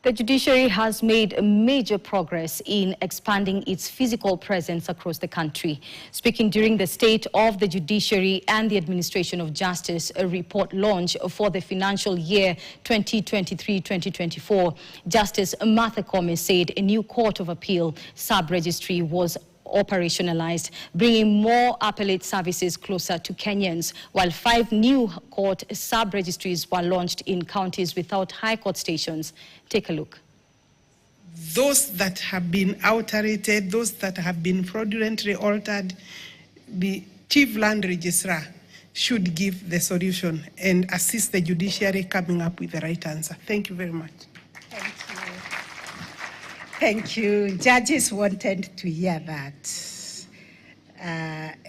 The judiciary has made major progress in expanding its physical presence across the country. Speaking during the State of the Judiciary and the Administration of Justice report launch for the financial year 2023-2024, Justice Martha Koome said a new Court of Appeal sub-registry was operationalized, bringing more appellate services closer to Kenyans, while 5 new court sub-registries were launched in counties without high court stations. Take a look. Those that have been authoritative, those that have been fraudulently altered, the Chief Land Registrar should give the solution and assist the judiciary coming up with the right answer. Thank you very much. Thank you. Thank you. Judges wanted to hear that,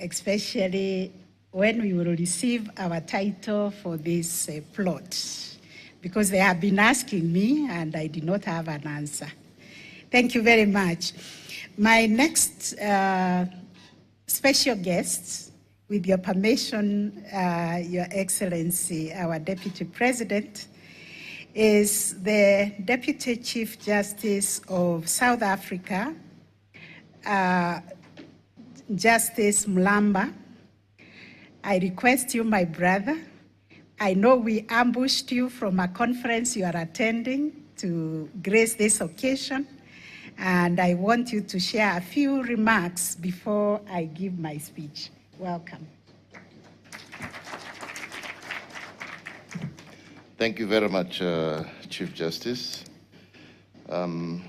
especially when we will receive our title for this plot, because they have been asking me and I did not have an answer. Thank you very much. My next special guest, with your permission, Your Excellency, our Deputy President, is the Deputy Chief Justice of South Africa, Justice Mlamba. I request you, my brother, I know we ambushed you from a conference you are attending to grace this occasion, and I want you to share a few remarks before I give my speech. Welcome. Thank you very much, Chief Justice. Your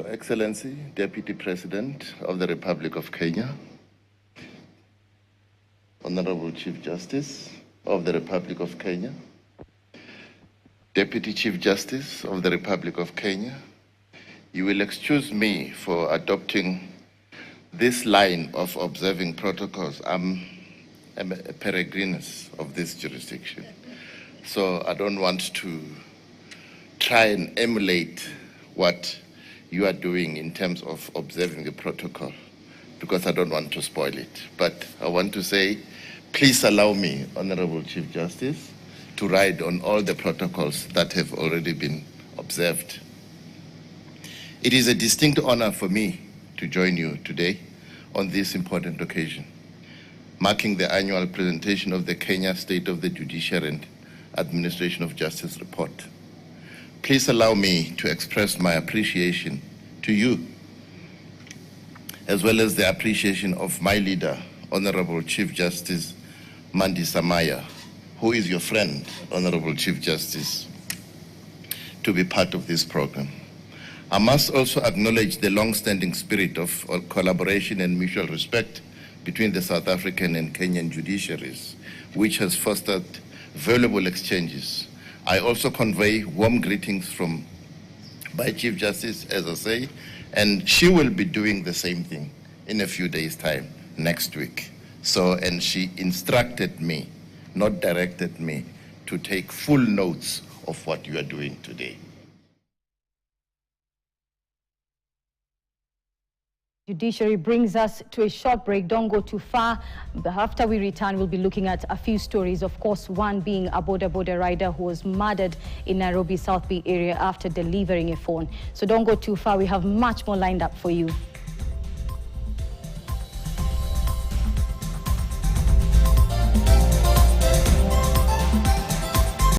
Excellency, Deputy President of the Republic of Kenya, Honorable Chief Justice of the Republic of Kenya, Deputy Chief Justice of the Republic of Kenya, you will excuse me for adopting this line of observing protocols. I'm a peregrinus of this jurisdiction. So I don't want to try and emulate what you are doing in terms of observing the protocol, because I don't want to spoil it. But I want to say, please allow me, Honorable Chief Justice, to ride on all the protocols that have already been observed. It is a distinct honor for me to join you today on this important occasion, marking the annual presentation of the Kenya State of the Judiciary and Administration of Justice report. Please allow me to express my appreciation to you, as well as the appreciation of my leader, Honorable Chief Justice Mandi Samaya, who is your friend, Honorable Chief Justice, to be part of this program. I must also acknowledge the long-standing spirit of collaboration and mutual respect between the South African and Kenyan judiciaries, which has fostered valuable exchanges. I also convey warm greetings from my Chief Justice, as I say, and she will be doing the same thing in a few days' time, next week. And she instructed me, not directed me, to take full notes of what you are doing today. Judiciary brings us to a short break. Don't go too far. After we return, we'll be looking at a few stories. Of course, one being a border rider who was murdered in Nairobi South Bay area after delivering a phone. So don't go too far. We have much more lined up for you.